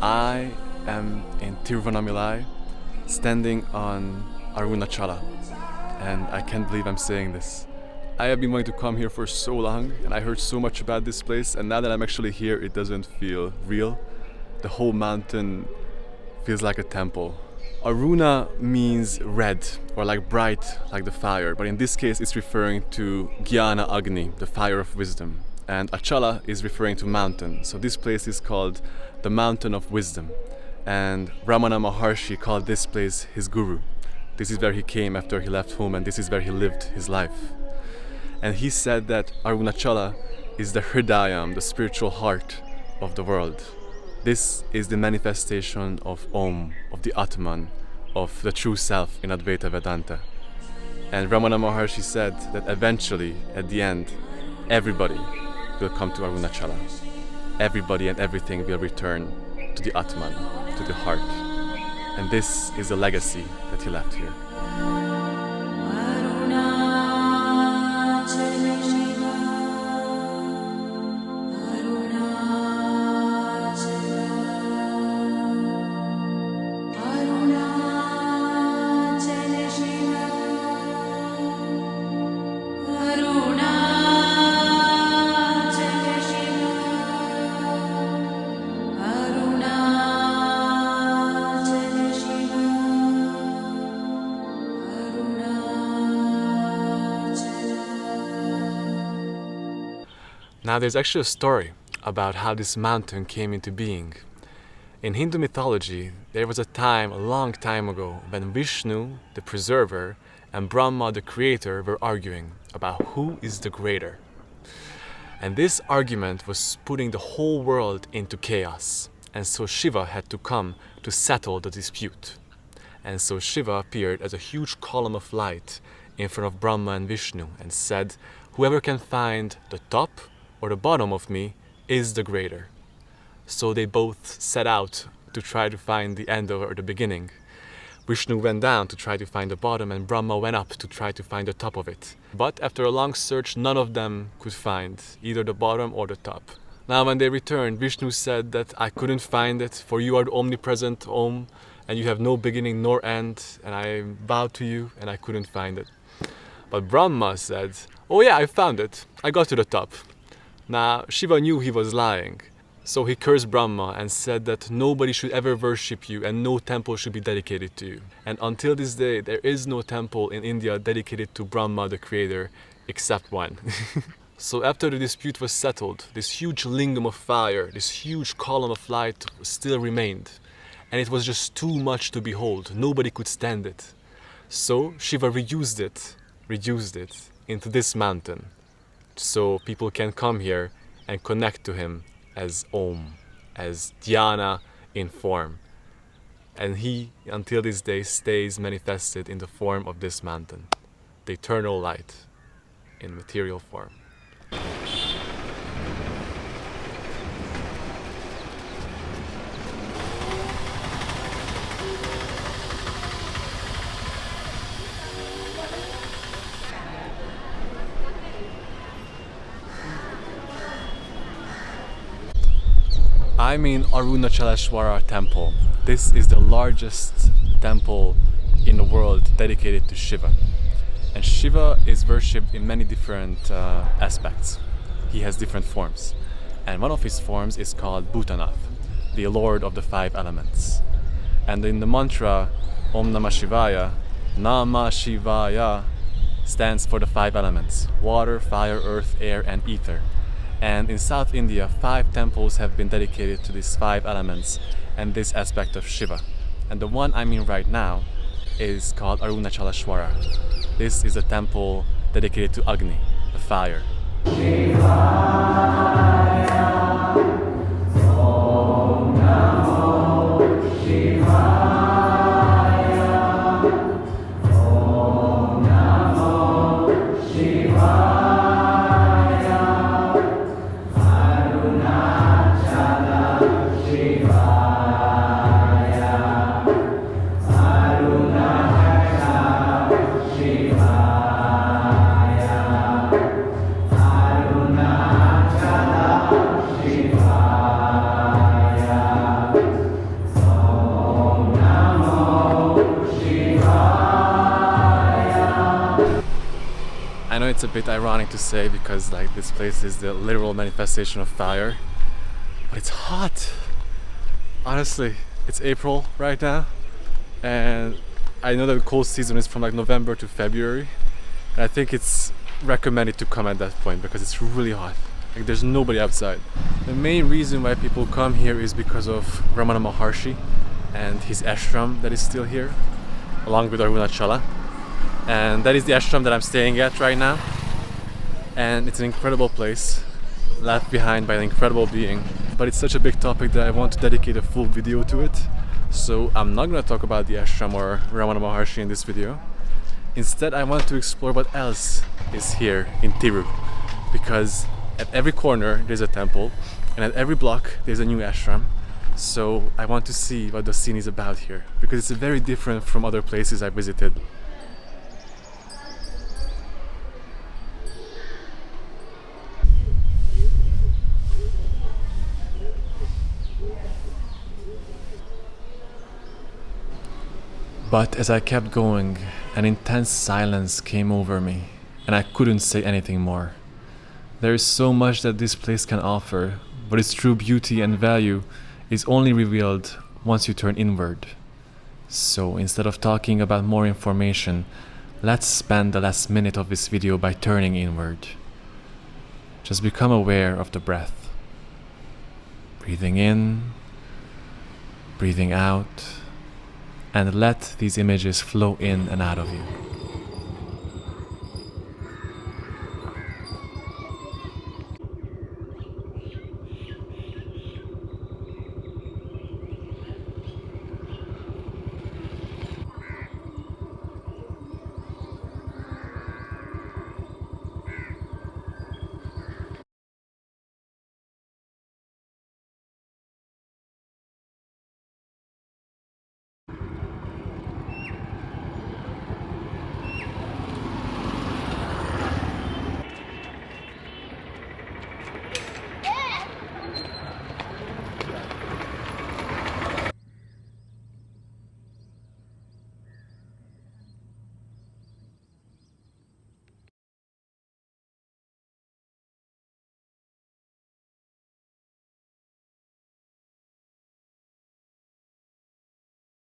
I am in Tiruvannamalai, standing on Arunachala, and I can't believe I'm saying this. I have been wanting to come here for so long, and I heard so much about this place, and now that I'm actually here, it doesn't feel real. The whole mountain feels like a temple. Aruna means red, or like bright, like the fire, but in this case it's referring to Jnana Agni, the fire of wisdom. And Achala is referring to mountain. So this place is called the Mountain of Wisdom. And Ramana Maharshi called this place his guru. This is where he came after he left home, and this is where he lived his life. And he said that Arunachala is the Hridayam, the spiritual heart of the world. This is the manifestation of Om, of the Atman, of the true self in Advaita Vedanta. And Ramana Maharshi said that eventually, at the end, everybody will come to Arunachala. Everybody and everything will return to the Atman, to the heart. And this is the legacy that he left here. Now there's actually a story about how this mountain came into being. In Hindu mythology, there was a time, a long time ago, when Vishnu, the preserver, and Brahma, the creator, were arguing about who is the greater. And this argument was putting the whole world into chaos. And so Shiva had to come to settle the dispute. And so Shiva appeared as a huge column of light in front of Brahma and Vishnu and said, "Whoever can find the top or the bottom of me is the greater." So they both set out to try to find the end or the beginning. Vishnu went down to try to find the bottom, and Brahma went up to try to find the top of it. But after a long search, none of them could find either the bottom or the top. Now when they returned, Vishnu said that I couldn't find it, for you are the omnipresent Om, and you have no beginning nor end, and I bowed to you and I couldn't find it. But Brahma said, "Oh yeah, I found it. I got to the top." Now, Shiva knew he was lying, so he cursed Brahma and said that nobody should ever worship you and no temple should be dedicated to you. And until this day, there is no temple in India dedicated to Brahma, the creator, except one. So after the dispute was settled, this huge lingam of fire, this huge column of light still remained. And it was just too much to behold. Nobody could stand it. So Shiva reduced it into this mountain, so people can come here and connect to him as Om, as Dhyana in form. And he, until this day, stays manifested in the form of this mountain, the eternal light in material form. I'm in Arunachaleshwara temple. This is the largest temple in the world dedicated to Shiva. And Shiva is worshipped in many different aspects. He has different forms. And one of his forms is called Bhutanath, the Lord of the five elements. And in the mantra Om Namah Shivaya, Namah Shivaya stands for the five elements: water, fire, earth, air, and ether. And in South India, 5 temples have been dedicated to these 5 elements and this aspect of Shiva. And the one I'm in right now is called Arunachaleshwara. This is a temple dedicated to Agni, the fire. it's a bit ironic to say because like this place is the literal manifestation of fire, but it's hot. Honestly, it's April right now, and I know that the cold season is from like November to February, and I think it's recommended to come at that point because it's really hot. Like there's nobody outside. The main reason why people come here is because of Ramana Maharshi and his ashram that is still here, along with Arunachala. And that is the ashram that I'm staying at right now. And it's an incredible place, left behind by an incredible being. But it's such a big topic that I want to dedicate a full video to it. So I'm not going to talk about the ashram or Ramana Maharshi in this video. Instead, I want to explore what else is here in Tiru. Because at every corner there's a temple, and at every block there's a new ashram. So I want to see what the scene is about here, because it's very different from other places I visited. But as I kept going, an intense silence came over me, and I couldn't say anything more. There is so much that this place can offer, but its true beauty and value is only revealed once you turn inward. So instead of talking about more information, let's spend the last minute of this video by turning inward. Just become aware of the breath. Breathing in, breathing out, and let these images flow in and out of you.